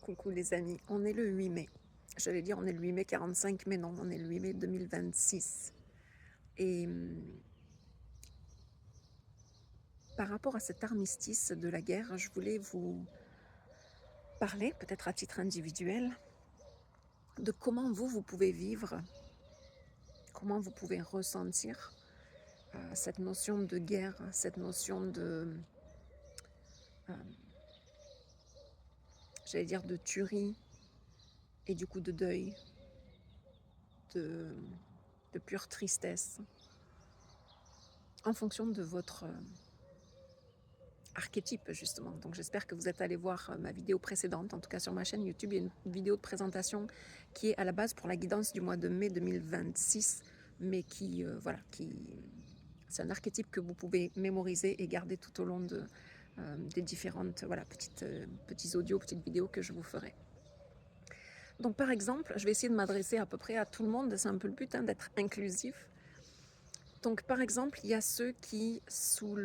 Coucou les amis, on est le 8 mai. J'allais dire on est le 8 mai 45, mais non, on est le 8 mai 2026. Et par rapport à cet armistice de la guerre, je voulais vous parler, peut-être à titre individuel, de comment vous pouvez vivre, comment vous pouvez ressentir cette notion de guerre, cette notion de, euh, j'allais dire, de tuerie et du coup de deuil, de, de pure tristesse, en fonction de votre archétype justement. Donc j'espère que vous êtes allé voir ma vidéo précédente, en tout cas sur ma chaîne YouTube, il y a une vidéo de présentation qui est à la base pour la guidance du mois de mai 2026, mais qui, voilà, c'est un archétype que vous pouvez mémoriser et garder tout au long des différentes voilà, petits audios, petites vidéos que je vous ferai. Donc par exemple, je vais essayer de m'adresser à peu près à tout le monde, c'est un peu le but, d'être inclusif. Donc par exemple, il y a ceux qui, sous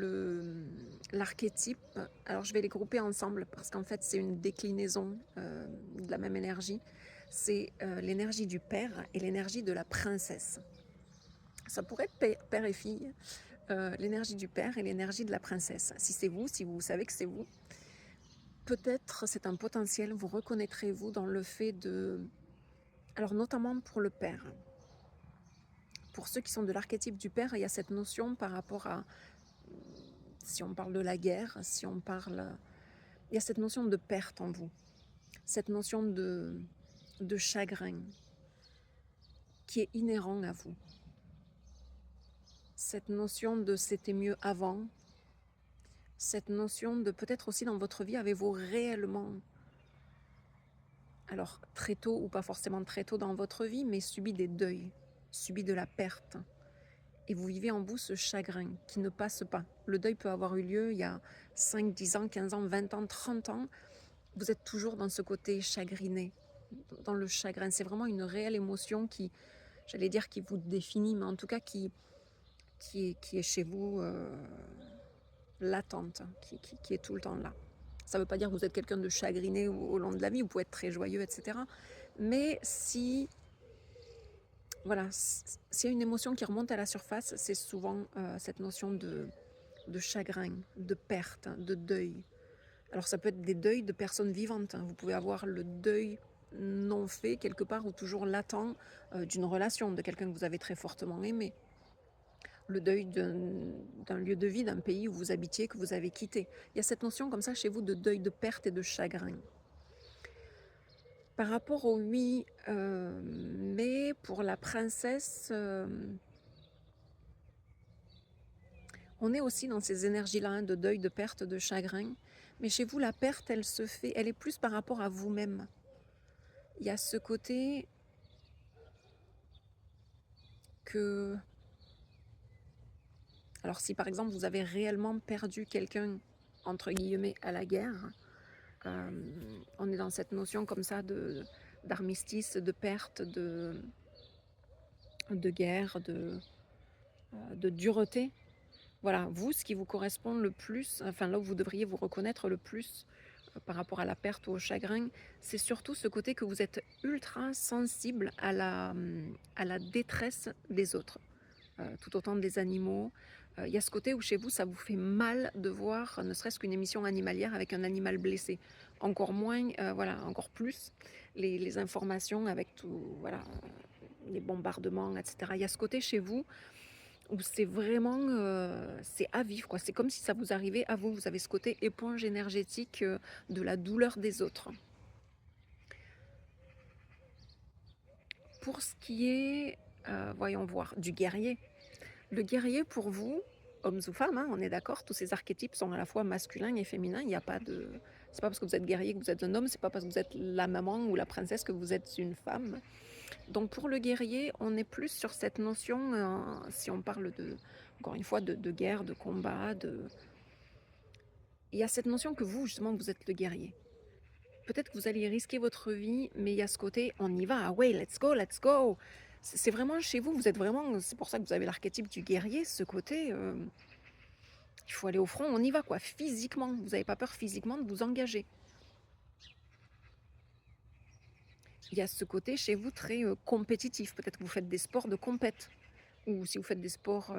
l'archétype, alors je vais les grouper ensemble parce qu'en fait c'est une déclinaison de la même énergie, c'est l'énergie du père et l'énergie de la princesse. Ça pourrait être père et fille, l'énergie du père et l'énergie de la princesse. Si c'est vous, si vous savez que c'est vous, peut-être c'est un potentiel, vous reconnaîtrez-vous dans le fait de... Alors notamment pour le père. Pour ceux qui sont de l'archétype du père, il y a cette notion par rapport à... Si on parle de la guerre, si on parle... Il y a cette notion de perte en vous, cette notion de chagrin qui est inhérent à vous. Cette notion de c'était mieux avant, cette notion de peut-être aussi dans votre vie, avez-vous réellement, alors très tôt ou pas forcément très tôt dans votre vie, mais subi des deuils, subi de la perte. Et vous vivez en vous ce chagrin qui ne passe pas. Le deuil peut avoir eu lieu il y a 5, 10 ans, 15 ans, 20 ans, 30 ans. Vous êtes toujours dans ce côté chagriné, dans le chagrin. C'est vraiment une réelle émotion qui, j'allais dire, qui vous définit, mais en tout cas qui est chez vous latente, qui est tout le temps là. Ça ne veut pas dire que vous êtes quelqu'un de chagriné au long de la vie, vous pouvez être très joyeux, etc. Mais si... Voilà, s'il y a une émotion qui remonte à la surface, c'est souvent cette notion de chagrin, de perte, de deuil. Alors ça peut être des deuils de personnes vivantes. Vous pouvez avoir le deuil non fait quelque part ou toujours latent d'une relation, de quelqu'un que vous avez très fortement aimé. Le deuil d'un lieu de vie, d'un pays où vous habitiez, que vous avez quitté. Il y a cette notion comme ça chez vous de deuil, de perte et de chagrin. Par rapport au oui, mais pour la princesse... on est aussi dans ces énergies-là, de deuil, de perte, de chagrin. Mais chez vous, la perte, elle se fait, elle est plus par rapport à vous-même. Il y a ce côté que... Alors si par exemple vous avez réellement perdu quelqu'un, entre guillemets, à la guerre, on est dans cette notion comme ça d'armistice, de perte, de guerre, de dureté. Voilà, vous, ce qui vous correspond le plus, enfin là où vous devriez vous reconnaître le plus par rapport à la perte ou au chagrin, c'est surtout ce côté que vous êtes ultra sensible à la détresse des autres, tout autant des animaux. Il y a ce côté où chez vous, ça vous fait mal de voir ne serait-ce qu'une émission animalière avec un animal blessé. Encore moins, voilà, encore plus les informations avec tout, voilà, les bombardements, etc. Il y a ce côté chez vous où c'est vraiment, c'est à vivre, quoi. C'est comme si ça vous arrivait à vous. Vous avez ce côté éponge énergétique de la douleur des autres. Pour ce qui est, voyons voir, du guerrier. Le guerrier pour vous, hommes ou femmes, on est d'accord, tous ces archétypes sont à la fois masculins et féminins. Il n'y a pas de... C'est pas parce que vous êtes guerrier que vous êtes un homme, c'est pas parce que vous êtes la maman ou la princesse que vous êtes une femme. Donc pour le guerrier, on est plus sur cette notion, si on parle encore une fois, de guerre, de combat, il y a cette notion que vous, justement, vous êtes le guerrier. Peut-être que vous allez risquer votre vie, mais il y a ce côté, on y va, ah ouais, let's go, let's go. C'est vraiment chez vous, vous êtes vraiment, c'est pour ça que vous avez l'archétype du guerrier, ce côté, il faut aller au front, on y va, quoi, physiquement. Vous n'avez pas peur physiquement de vous engager. il y a ce côté chez vous très compétitif. Peut-être que vous faites des sports de compète, ou si vous faites des sports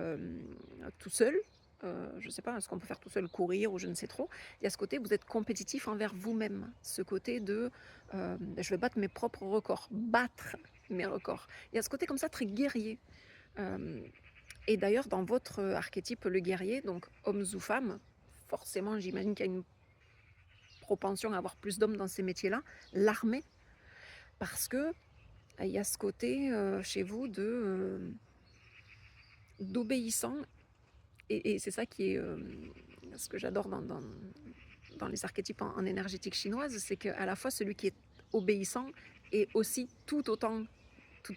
tout seul, je ne sais pas, est-ce qu'on peut faire tout seul, courir ou je ne sais trop. Il y a ce côté, vous êtes compétitif envers vous-même. Ce côté de je vais battre mes propres records, battre mes records. Il y a ce côté comme ça très guerrier. Et d'ailleurs, dans votre archétype, le guerrier, donc homme ou femme, forcément, j'imagine qu'il y a une propension à avoir plus d'hommes dans ces métiers-là, l'armée, parce que il y a ce côté chez vous d'obéissant, et c'est ça qui est ce que j'adore dans les archétypes en énergétique chinoise, c'est qu'à la fois celui qui est obéissant est aussi tout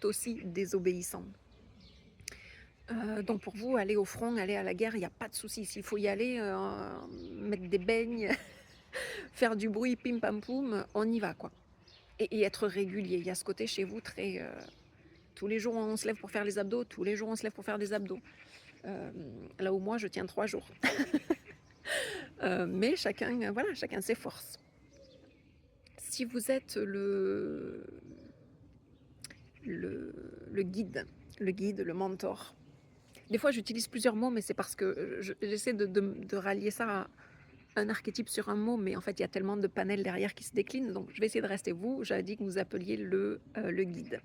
aussi désobéissant. Donc pour vous, aller au front, aller à la guerre, il n'y a pas de souci. S'il faut y aller, mettre des beignes, faire du bruit, pim pam poum, on y va quoi. Et être régulier. Il y a ce côté chez vous très tous les jours on se lève pour faire les abdos, tous les jours on se lève pour faire des abdos. Là où moi je tiens 3 jours. Mais chacun, voilà, chacun ses forces. Si vous êtes le guide, le mentor. Des fois j'utilise plusieurs mots, mais c'est parce que j'essaie de rallier ça à un archétype sur un mot, mais en fait il y a tellement de panels derrière qui se déclinent, donc je vais essayer de rester vous. J'avais dit que vous appeliez le guide.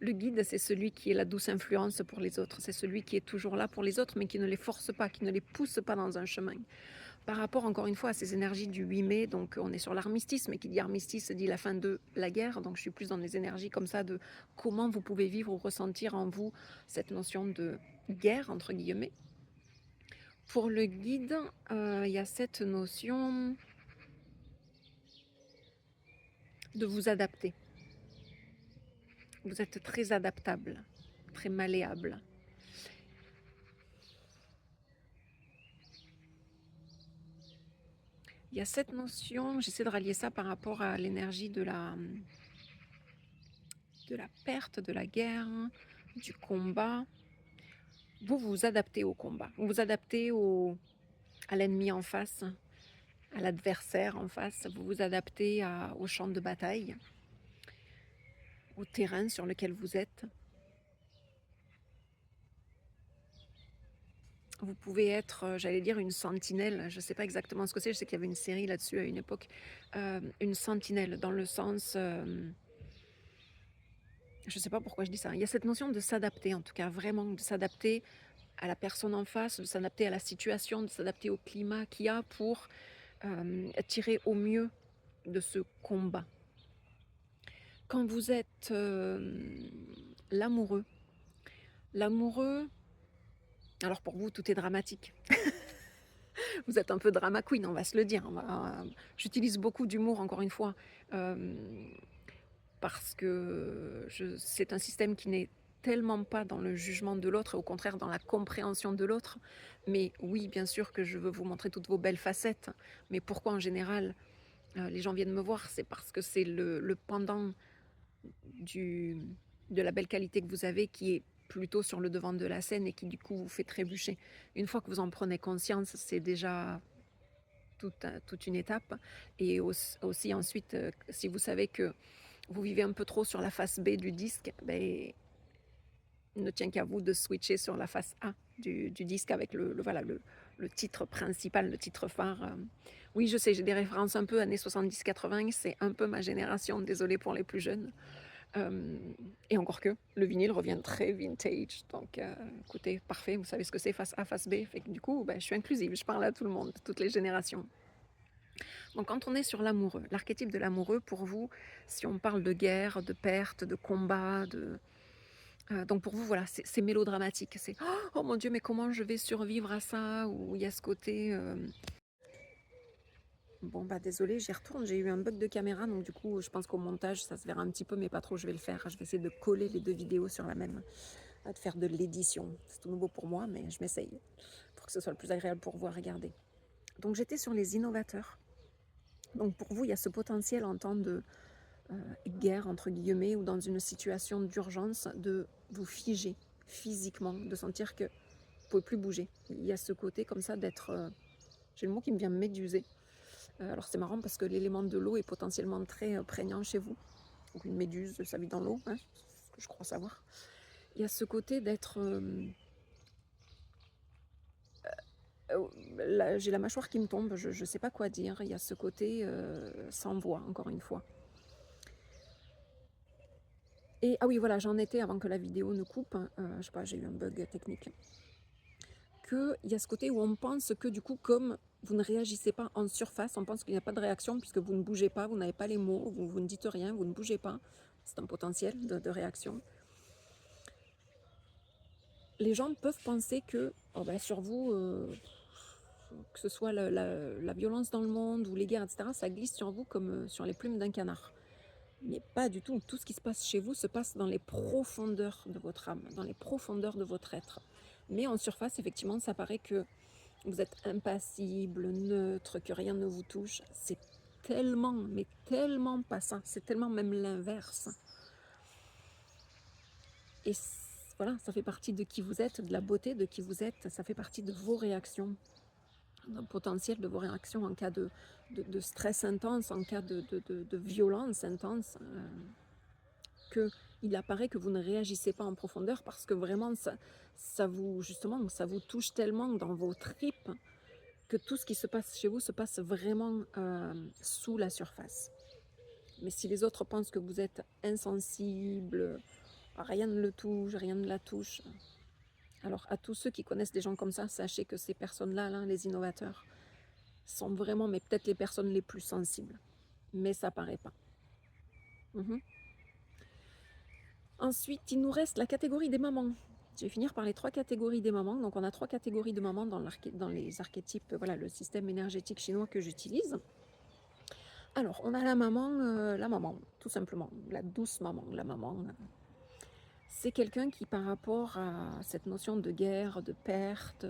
Le guide, c'est celui qui est la douce influence pour les autres, c'est celui qui est toujours là pour les autres, mais qui ne les force pas, qui ne les pousse pas dans un chemin. Par rapport, encore une fois, à ces énergies du 8 mai, donc on est sur l'armistice, mais qui dit armistice dit la fin de la guerre, donc je suis plus dans les énergies comme ça de comment vous pouvez vivre ou ressentir en vous cette notion de guerre, entre guillemets. Pour le guide, il y a cette notion de vous adapter. Vous êtes très adaptable, très malléable. Il y a cette notion, j'essaie de rallier ça par rapport à l'énergie de la perte, de la guerre, du combat. Vous vous adaptez au combat, vous vous adaptez à l'ennemi en face, à l'adversaire en face, vous vous adaptez au champ de bataille, au terrain sur lequel vous êtes. Vous pouvez être, j'allais dire, une sentinelle, je ne sais pas exactement ce que c'est, je sais qu'il y avait une série là-dessus à une époque, une sentinelle dans le sens... je ne sais pas pourquoi je dis ça. Il y a cette notion de s'adapter, en tout cas, vraiment, de s'adapter à la personne en face, de s'adapter à la situation, de s'adapter au climat qu'il y a pour tirer au mieux de ce combat. Quand vous êtes l'amoureux, alors pour vous, tout est dramatique. Vous êtes un peu drama queen, on va se le dire. J'utilise beaucoup d'humour, encore une fois, parce que c'est un système qui n'est tellement pas dans le jugement de l'autre, au contraire dans la compréhension de l'autre. Mais oui, bien sûr que je veux vous montrer toutes vos belles facettes. Mais pourquoi en général les gens viennent me voir? C'est parce que c'est le pendant de la belle qualité que vous avez qui est plutôt sur le devant de la scène et qui du coup vous fait trébucher. Une fois que vous en prenez conscience, c'est déjà toute une étape. Et aussi ensuite, si vous savez que vous vivez un peu trop sur la face B du disque, ben, il ne tient qu'à vous de switcher sur la face A du disque avec le titre principal, le titre phare. Oui, je sais, j'ai des références un peu années 70-80, c'est un peu ma génération, désolée pour les plus jeunes. Et encore que, le vinyle revient très vintage, donc écoutez, parfait, vous savez ce que c'est face A, face B, fait que du coup, ben, je suis inclusive, je parle à tout le monde, toutes les générations. Donc quand on est sur l'amoureux, l'archétype de l'amoureux, pour vous, si on parle de guerre, de perte, de combat, donc pour vous, voilà, c'est mélodramatique, c'est « Oh mon Dieu, mais comment je vais survivre à ça ?» Ou il y a ce côté... Bon, bah désolé, j'y retourne, j'ai eu un bug de caméra, donc du coup, je pense qu'au montage, ça se verra un petit peu, mais pas trop, je vais le faire. Je vais essayer de coller les deux vidéos sur la même, de faire de l'édition. C'est tout nouveau pour moi, mais je m'essaye pour que ce soit le plus agréable pour vous à regarder. Donc j'étais sur les innovateurs. Donc pour vous, il y a ce potentiel en temps de guerre, entre guillemets, ou dans une situation d'urgence, de vous figer physiquement, de sentir que vous ne pouvez plus bouger. Il y a ce côté comme ça d'être... j'ai le mot qui me vient méduser. Alors c'est marrant parce que l'élément de l'eau est potentiellement très prégnant chez vous. ou une méduse, ça vit dans l'eau, hein, c'est ce que je crois savoir. Il y a ce côté d'être... j'ai la mâchoire qui me tombe, je ne sais pas quoi dire. Il y a ce côté sans voix, encore une fois. Et ah oui, voilà, j'en étais avant que la vidéo ne coupe. Je sais pas, j'ai eu un bug technique. Il y a ce côté où on pense que du coup, comme vous ne réagissez pas en surface, on pense qu'il n'y a pas de réaction puisque vous ne bougez pas, vous n'avez pas les mots, vous ne dites rien, vous ne bougez pas. C'est un potentiel de réaction. Les gens peuvent penser que oh ben, sur vous, que ce soit la violence dans le monde ou les guerres, etc., ça glisse sur vous comme sur les plumes d'un canard. Mais pas du tout. Tout ce qui se passe chez vous se passe dans les profondeurs de votre âme, dans les profondeurs de votre être. Mais en surface, effectivement, ça paraît que vous êtes impassible, neutre, que rien ne vous touche. C'est tellement, mais tellement pas ça. C'est tellement même l'inverse. Et voilà, ça fait partie de qui vous êtes, de la beauté de qui vous êtes. Ça fait partie de vos réactions, d'un potentiel de vos réactions en cas de stress intense, en cas de violence intense. Il apparaît que vous ne réagissez pas en profondeur parce que vraiment ça vous touche tellement dans vos tripes que tout ce qui se passe chez vous se passe vraiment sous la surface. Mais si les autres pensent que vous êtes insensible, rien ne le touche, rien ne la touche, alors à tous ceux qui connaissent des gens comme ça, sachez que ces personnes-là, là, les innovateurs, sont vraiment, mais peut-être les personnes les plus sensibles. Mais ça paraît pas. Ensuite, il nous reste la catégorie des mamans. Je vais finir par les 3 catégories des mamans. Donc, on a 3 catégories de mamans dans les archétypes, voilà, le système énergétique chinois que j'utilise. Alors, on a la maman, tout simplement, la douce maman, la maman. C'est quelqu'un qui, par rapport à cette notion de guerre, de perte,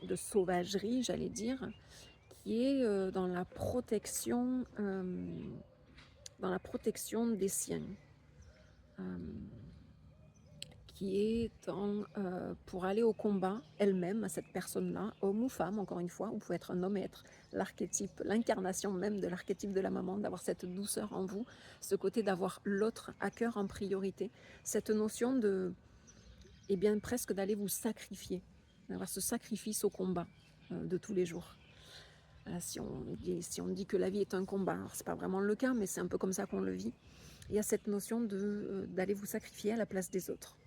de sauvagerie, j'allais dire, qui est dans la protection des siens. Qui est pour aller au combat elle-même, cette personne-là, homme ou femme, encore une fois, vous pouvez être un homme et être l'archétype, l'incarnation même de l'archétype de la maman, d'avoir cette douceur en vous, ce côté d'avoir l'autre à cœur en priorité, cette notion de, eh bien, presque d'aller vous sacrifier, d'avoir ce sacrifice au combat de tous les jours. Si on dit que la vie est un combat, alors c'est pas vraiment le cas, mais c'est un peu comme ça qu'on le vit. Il y a cette notion d'aller vous sacrifier à la place des autres.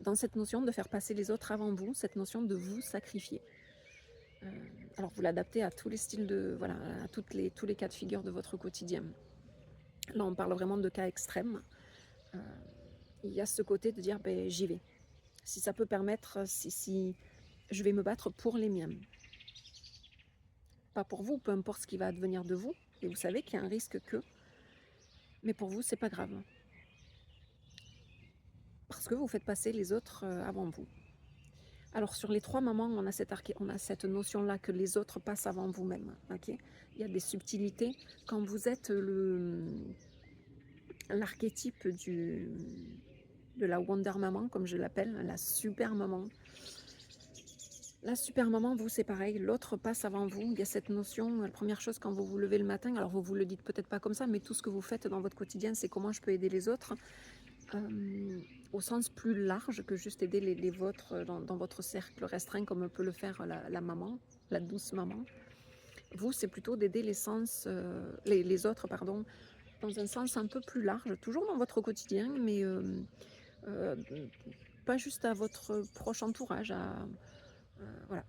Dans cette notion de faire passer les autres avant vous, cette notion de vous sacrifier. Alors vous l'adaptez à tous les styles à tous les cas de figure de votre quotidien. Là on parle vraiment de cas extrêmes. Il y a ce côté de dire ben, j'y vais. Si ça peut permettre, si je vais me battre pour les miens. Pas pour vous, peu importe ce qui va advenir de vous, et vous savez qu'il y a un risque que, mais pour vous c'est pas grave. Parce que vous faites passer les autres avant vous. Alors sur les 3 mamans, on a cette notion-là que les autres passent avant vous-même. Okay, il y a des subtilités. Quand vous êtes l'archétype de la Wonder Maman, comme je l'appelle, la super maman. La super maman, vous c'est pareil, l'autre passe avant vous. Il y a cette notion, la première chose quand vous vous levez le matin, alors vous le dites peut-être pas comme ça, mais tout ce que vous faites dans votre quotidien, c'est comment je peux aider les autres. Au sens plus large que juste aider les vôtres dans votre cercle restreint comme peut le faire la maman, la douce maman. Vous, c'est plutôt d'aider les autres, dans un sens un peu plus large, toujours dans votre quotidien, mais pas juste à votre proche entourage, voilà,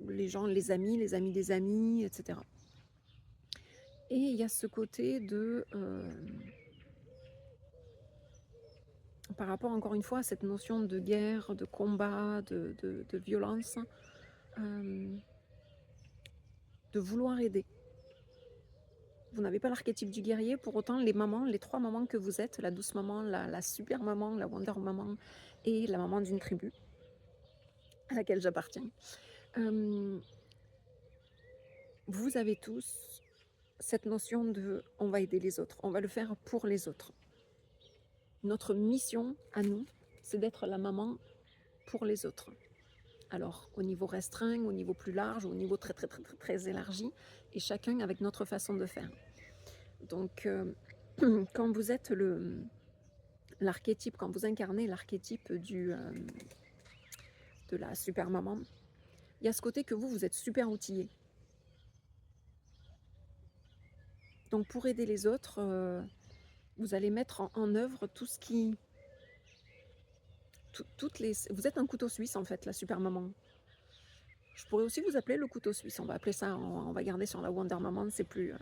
les gens, les amis des amis, etc. Et il y a ce côté de... par rapport encore une fois à cette notion de guerre, de combat, de violence, de vouloir aider. Vous n'avez pas l'archétype du guerrier, pour autant les 3 mamans que vous êtes, la douce maman, la super maman, la wonder maman et la maman d'une tribu à laquelle j'appartiens, vous avez tous cette notion de on va aider les autres, on va le faire pour les autres. Notre mission à nous, c'est d'être la maman pour les autres. Alors, au niveau restreint, au niveau plus large, au niveau très, très, très, très, très élargi, et chacun avec notre façon de faire. Donc, quand vous êtes l'archétype, quand vous incarnez l'archétype de la super maman, il y a ce côté que vous êtes super outillé. Donc, pour aider les autres, vous allez mettre en œuvre tout ce qui... Vous êtes un couteau suisse, en fait, la super maman. Je pourrais aussi vous appeler le couteau suisse. On va appeler ça, on va garder sur la Wonder Maman, c'est plus...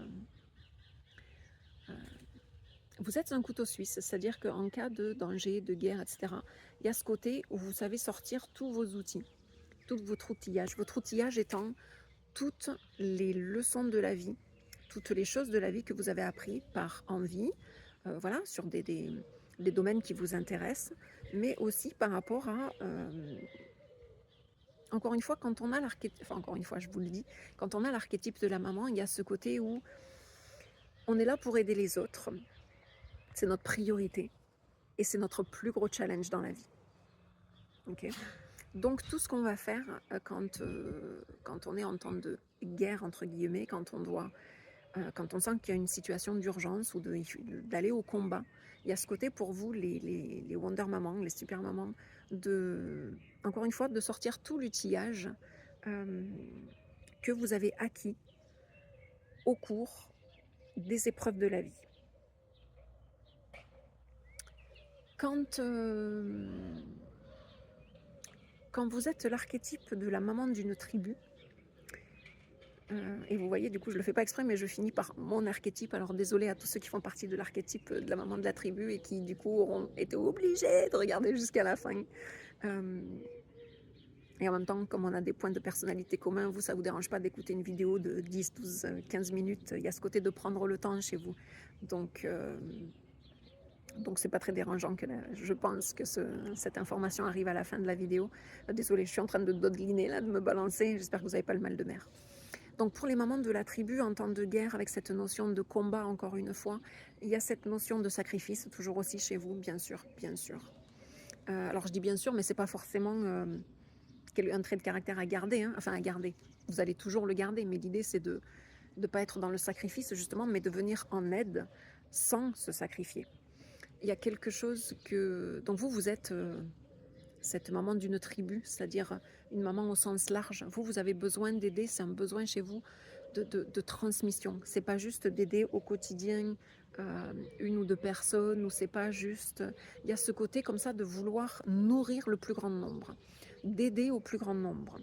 vous êtes un couteau suisse, c'est-à-dire qu'en cas de danger, de guerre, etc., il y a ce côté où vous savez sortir tous vos outils, tout votre outillage. Votre outillage étant toutes les leçons de la vie, toutes les choses de la vie que vous avez appris par envie, voilà, sur des domaines qui vous intéressent, mais aussi par rapport à... encore une fois, quand on a l'archétype, enfin encore une fois, je vous le dis, quand on a l'archétype de la maman, il y a ce côté où on est là pour aider les autres. C'est notre priorité et c'est notre plus gros challenge dans la vie. Okay. Donc tout ce qu'on va faire quand on est en temps de guerre, entre guillemets, quand on sent qu'il y a une situation d'urgence ou d'aller au combat, il y a ce côté pour vous, les Wonder Mamans, les Super Mamans, encore une fois, de sortir tout l'outillage que vous avez acquis au cours des épreuves de la vie. Quand vous êtes l'archétype de la maman d'une tribu, et vous voyez, du coup, je le fais pas exprès, mais je finis par mon archétype. Alors désolé à tous ceux qui font partie de l'archétype de la maman de la tribu et qui, du coup, auront été obligés de regarder jusqu'à la fin. Et en même temps, comme on a des points de personnalité communs, vous, ça vous dérange pas d'écouter une vidéo de 10, 12, 15 minutes. Il y a ce côté de prendre le temps chez vous. Donc c'est pas très dérangeant que je pense que cette information arrive à la fin de la vidéo. Désolée, je suis en train de dodeliner là, de me balancer. J'espère que vous n'avez pas le mal de mer. Donc pour les mamans de la tribu en temps de guerre, avec cette notion de combat encore une fois, il y a cette notion de sacrifice, toujours aussi chez vous, bien sûr, bien sûr. Alors je dis bien sûr, mais c'est pas forcément un trait de caractère à garder, hein, enfin à garder. Vous allez toujours le garder, mais l'idée c'est de ne pas être dans le sacrifice justement, mais de venir en aide sans se sacrifier. Il y a quelque chose que... Donc vous êtes cette maman d'une tribu, c'est-à-dire une maman au sens large. Vous avez besoin d'aider, c'est un besoin chez vous de transmission. C'est pas juste d'aider au quotidien une ou deux personnes, ou c'est pas juste... Il y a ce côté comme ça de vouloir nourrir le plus grand nombre, d'aider au plus grand nombre.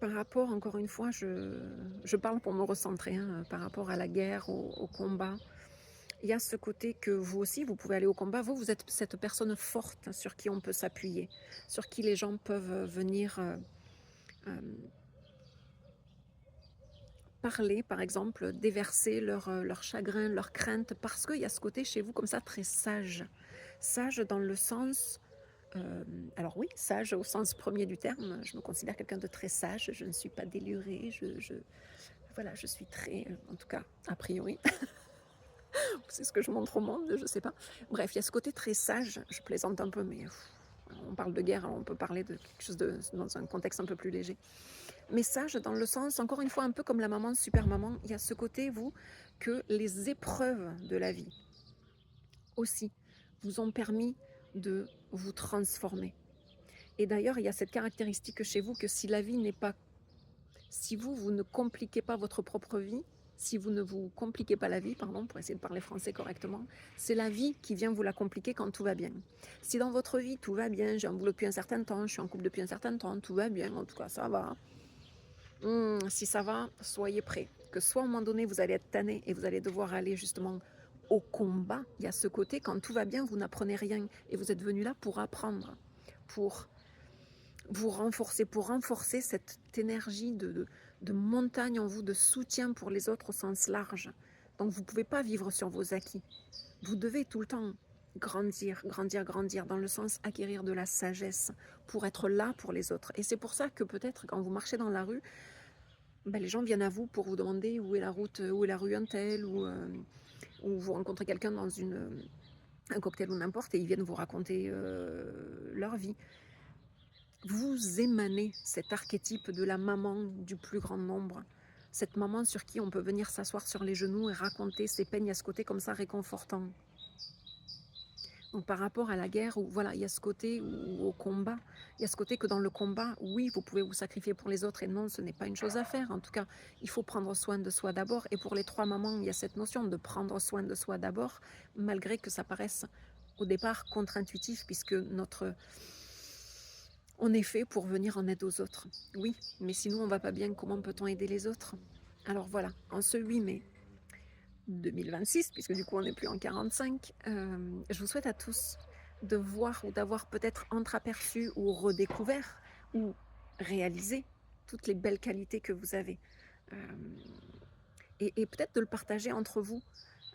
Par rapport, encore une fois, je parle pour me recentrer, hein, par rapport à la guerre, au combat. Il y a ce côté que vous aussi, vous pouvez aller au combat. Vous êtes cette personne forte sur qui on peut s'appuyer, sur qui les gens peuvent venir parler, par exemple, déverser leur chagrin, leur crainte, parce qu'il y a ce côté chez vous comme ça très sage. Sage dans le sens... alors oui, sage au sens premier du terme. Je me considère quelqu'un de très sage. Je ne suis pas délurée. Voilà, je suis très... en tout cas, a priori... c'est ce que je montre au monde, je sais pas. Bref, il y a ce côté très sage, je plaisante un peu, mais on parle de guerre, alors on peut parler de quelque chose dans un contexte un peu plus léger. Mais sage dans le sens, encore une fois, un peu comme la maman, super maman, il y a ce côté, vous, que les épreuves de la vie aussi vous ont permis de vous transformer. Et d'ailleurs, il y a cette caractéristique chez vous que si la vie n'est pas... Si vous ne compliquez pas votre propre vie, si vous ne vous compliquez pas la vie, pardon, pour essayer de parler français correctement, c'est la vie qui vient vous la compliquer quand tout va bien. Si dans votre vie tout va bien, j'ai un boulot depuis un certain temps, je suis en couple depuis un certain temps, tout va bien, en tout cas ça va. Si ça va, soyez prêts. Que soit à un moment donné vous allez être tanné et vous allez devoir aller justement au combat. Il y a ce côté, quand tout va bien, vous n'apprenez rien et vous êtes venu là pour apprendre, pour vous renforcer, pour renforcer cette énergie de montagne en vous, de soutien pour les autres au sens large. Donc vous ne pouvez pas vivre sur vos acquis. Vous devez tout le temps grandir, grandir, grandir, dans le sens acquérir de la sagesse pour être là pour les autres. Et c'est pour ça que peut-être quand vous marchez dans la rue, les gens viennent à vous pour vous demander où est la route, où est la rue un tel, ou vous rencontrez quelqu'un dans une un cocktail ou n'importe, et ils viennent vous raconter leur vie. Vous émanez cet archétype de la maman du plus grand nombre, cette maman sur qui on peut venir s'asseoir sur les genoux et raconter ses peines à ce côté comme ça réconfortant. Donc par rapport à la guerre, où voilà, il y a ce côté, ou au combat, il y a ce côté que dans le combat, oui, vous pouvez vous sacrifier pour les autres, et non, ce n'est pas une chose à faire. En tout cas, il faut prendre soin de soi d'abord. Et pour les 3 mamans, il y a cette notion de prendre soin de soi d'abord, malgré que ça paraisse au départ contre-intuitif, puisque on est fait pour venir en aide aux autres. Oui, mais si nous on va pas bien, comment peut-on aider les autres? Alors voilà, en ce 8 mai 2026, puisque du coup on n'est plus en 45, je vous souhaite à tous de voir ou d'avoir peut-être entreaperçu ou redécouvert ou réalisé toutes les belles qualités que vous avez. Euh, et peut-être de le partager entre vous.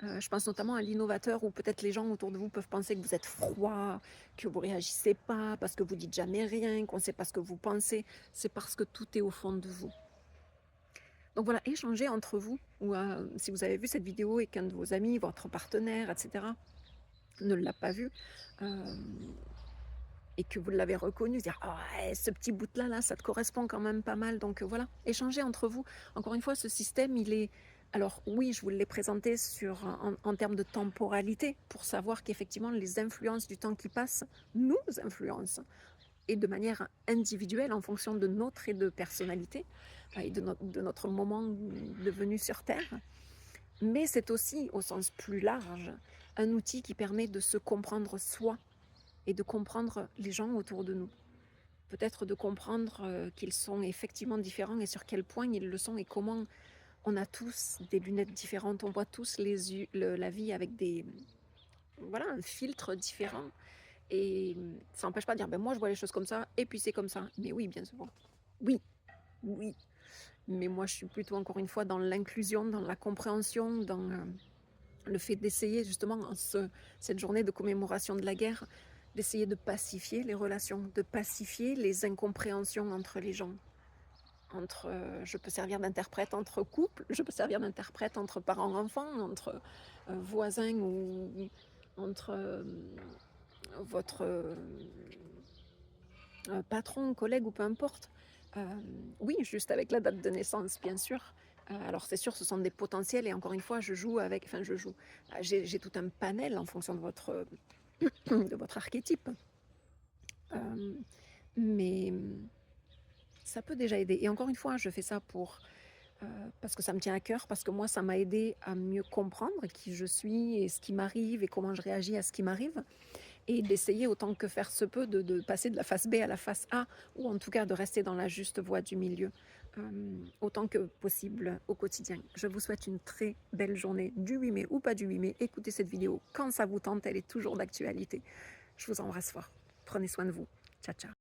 Je pense notamment à l'innovateur, où peut-être les gens autour de vous peuvent penser que vous êtes froid, que vous réagissez pas, parce que vous dites jamais rien, qu'on ne sait pas ce que vous pensez. C'est parce que tout est au fond de vous. Donc voilà, échangez entre vous, ou si vous avez vu cette vidéo et qu'un de vos amis, votre partenaire, etc., ne l'a pas vue, et que vous l'avez reconnu, dire ah ouais, ce petit bout là, ça te correspond quand même pas mal. Donc voilà, échangez entre vous. Encore une fois, ce système, il est... Alors oui, je vous l'ai présenté en termes de temporalité, pour savoir qu'effectivement les influences du temps qui passe nous influencent, et de manière individuelle en fonction de notre trait de personnalité et de notre moment de venue sur Terre. Mais c'est aussi, au sens plus large, un outil qui permet de se comprendre soi et de comprendre les gens autour de nous. Peut-être de comprendre qu'ils sont effectivement différents, et sur quel point ils le sont, et comment on a tous des lunettes différentes, on voit tous la vie avec voilà, un filtre différent. Et ça n'empêche pas de dire, ben moi je vois les choses comme ça, et puis c'est comme ça. Mais oui, bien sûr. Oui, oui. Mais moi je suis plutôt, encore une fois, dans l'inclusion, dans la compréhension, dans le fait d'essayer justement, cette journée de commémoration de la guerre, d'essayer de pacifier les relations, de pacifier les incompréhensions entre les gens. Je peux servir d'interprète entre couples, je peux servir d'interprète entre parents-enfants, entre voisins, ou entre votre patron, collègue, ou peu importe. Oui, juste avec la date de naissance, bien sûr. Alors c'est sûr, ce sont des potentiels, et encore une fois, j'ai tout un panel en fonction de votre archétype. Mais ça peut déjà aider. Et encore une fois, je fais ça parce que ça me tient à cœur, parce que moi, ça m'a aidé à mieux comprendre qui je suis et ce qui m'arrive et comment je réagis à ce qui m'arrive, et d'essayer autant que faire se peut de passer de la face B à la face A, ou en tout cas de rester dans la juste voie du milieu, autant que possible au quotidien. Je vous souhaite une très belle journée du 8 mai ou pas du 8 mai. Écoutez cette vidéo quand ça vous tente, elle est toujours d'actualité. Je vous embrasse fort. Prenez soin de vous. Ciao, ciao.